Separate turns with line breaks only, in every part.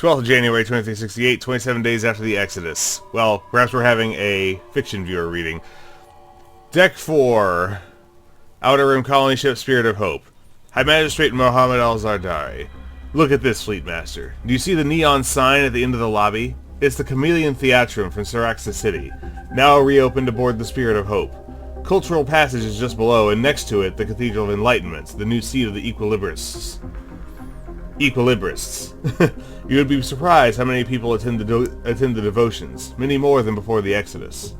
12th of January 2368, 27 days after the Exodus. Well, perhaps we're having a fiction viewer reading. Deck 4. Outer Rim Colony Ship Spirit of Hope. High Magistrate Mohammed Al-Zardari. Look at this, Fleetmaster. Do you see the neon sign at the end of the lobby? It's the Chameleon Theatrum from Saraxa City, now reopened aboard the Spirit of Hope. Cultural Passage is just below, and next to it, the Cathedral of Enlightenment, the new seat of the Equilibrists. You would be surprised how many people attend the devotions, many more than before the Exodus.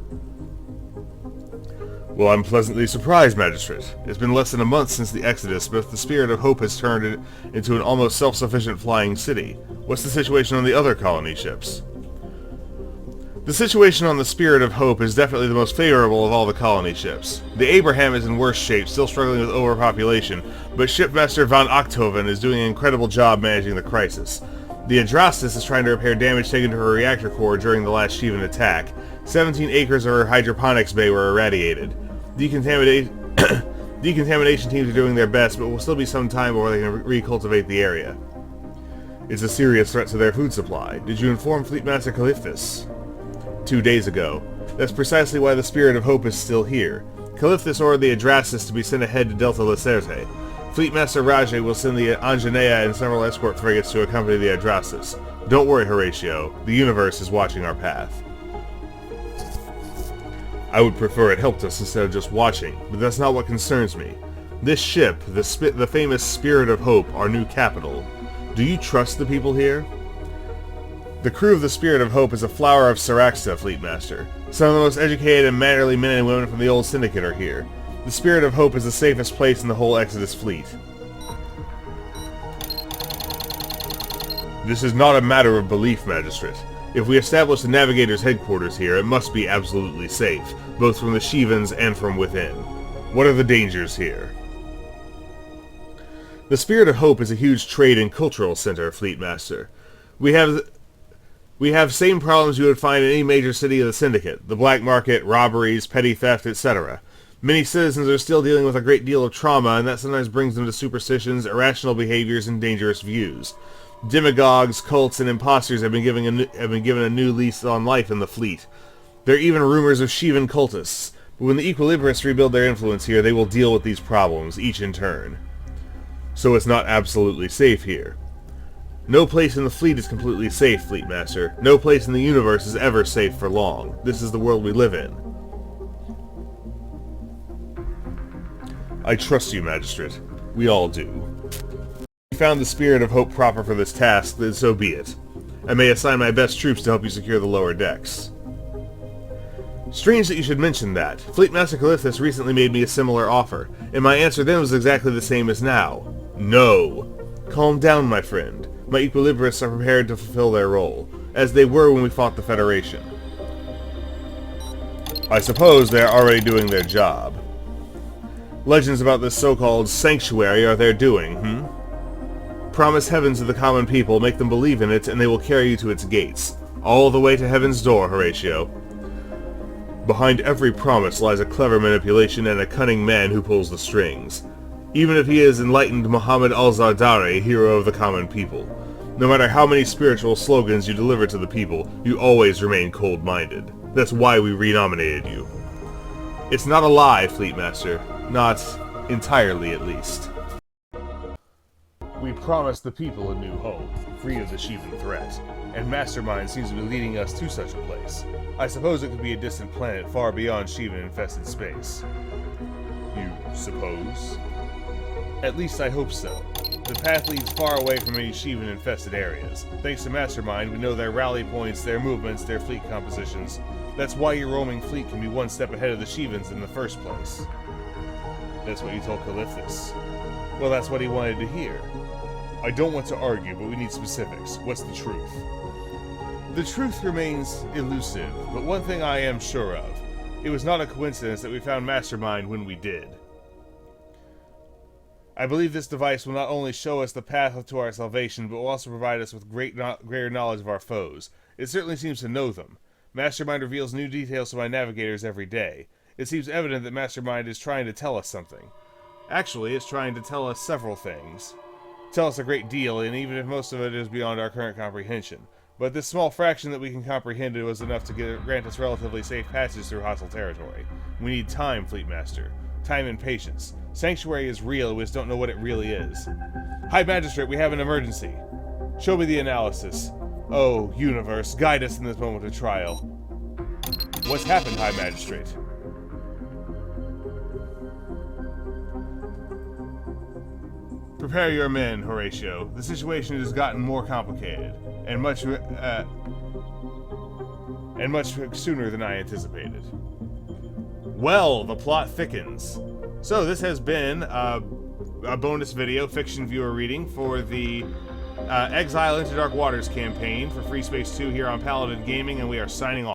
Well, I'm pleasantly surprised, Magistrate. It's been less than a month since the Exodus, but the Spirit of Hope has turned it into an almost self-sufficient flying city. What's the situation on the other colony ships? The situation on the Spirit of Hope is definitely the most favorable of all the colony ships. The Abraham is in worse shape, still struggling with overpopulation, but Shipmaster von Ochthoven is doing an incredible job managing the crisis. The Adrastus is trying to repair damage taken to her reactor core during the last Shivan attack. 17 acres of her hydroponics bay were irradiated. Decontamination teams are doing their best, but will still be some time before they can recultivate the area. It's a serious threat to their food supply. Did you inform Fleetmaster Califthus? 2 days ago. That's precisely why the Spirit of Hope is still here. Califthus ordered the Adrastus to be sent ahead to Delta Lacerte. Fleetmaster Rajay will send the Anjaneya and several escort frigates to accompany the Adrastus. Don't worry, Horatio. The universe is watching our path. I would prefer it helped us instead of just watching, but that's not what concerns me. This ship, the famous Spirit of Hope, our new capital. Do you trust the people here? The crew of the Spirit of Hope is a flower of Saraxa, Fleetmaster. Some of the most educated and mannerly men and women from the old syndicate are here. The Spirit of Hope is the safest place in the whole Exodus fleet. This is not a matter of belief, Magistrate. If we establish the Navigator's headquarters here, it must be absolutely safe, both from the Shivans and from within. What are the dangers here? The Spirit of Hope is a huge trade and cultural center, Fleetmaster. We have same problems you would find in any major city of the Syndicate, the black market, robberies, petty theft, etc. Many citizens are still dealing with a great deal of trauma, and that sometimes brings them to superstitions, irrational behaviors, and dangerous views. Demagogues, cults, and imposters have been given a new lease on life in the fleet. There are even rumors of Shivan cultists, but when the Equilibrists rebuild their influence here, they will deal with these problems, each in turn. So it's not absolutely safe here. No place in the fleet is completely safe, Fleetmaster. No place in the universe is ever safe for long. This is the world we live in. I trust you, Magistrate. We all do. If you found the Spirit of Hope proper for this task, then so be it. I may assign my best troops to help you secure the lower decks. Strange that you should mention that. Fleetmaster Calithus recently made me a similar offer, and my answer then was exactly the same as now. No. Calm down, my friend. My Equilibrists are prepared to fulfill their role, as they were when we fought the Federation. I suppose they are already doing their job. Legends about this so-called sanctuary are their doing, Promise heaven to the common people, make them believe in it, and they will carry you to its gates. All the way to heaven's door, Horatio. Behind every promise lies a clever manipulation and a cunning man who pulls the strings. Even if he is enlightened Muhammad Al-Zardari, hero of the common people. No matter how many spiritual slogans you deliver to the people, you always remain cold-minded. That's why we renominated you. It's not a lie, Fleetmaster. Not entirely, at least. We promised the people a new home, free of the Shivan threat, and Mastermind seems to be leading us to such a place. I suppose it could be a distant planet far beyond Shivan-infested space. You suppose? At least I hope so. The path leads far away from any Shivan-infested areas. Thanks to Mastermind, we know their rally points, their movements, their fleet compositions. That's why your roaming fleet can be one step ahead of the Shivans in the first place. That's what you told Calithus. Well, that's what he wanted to hear. I don't want to argue, but we need specifics. What's the truth? The truth remains elusive, but one thing I am sure of. It was not a coincidence that we found Mastermind when we did. I believe this device will not only show us the path to our salvation, but will also provide us with greater knowledge of our foes. It certainly seems to know them. Mastermind reveals new details to my navigators every day. It seems evident that Mastermind is trying to tell us something. Actually, it's trying to tell us several things. tell us a great deal, and even if most of it is beyond our current comprehension. But this small fraction that we can comprehend was enough to grant us relatively safe passage through hostile territory. We need time, Fleetmaster. Time and patience. Sanctuary is real, we just don't know what it really is. High Magistrate, we have an emergency. Show me the analysis. Oh, universe, guide us in this moment of trial. What's happened, High Magistrate? Prepare your men, Horatio. The situation has gotten more complicated, and much sooner than I anticipated. Well, the plot thickens. So this has been a bonus video, fiction viewer reading, for the Exile Into Dark Waters campaign for Freespace 2 here on Paladin Gaming, and we are signing off.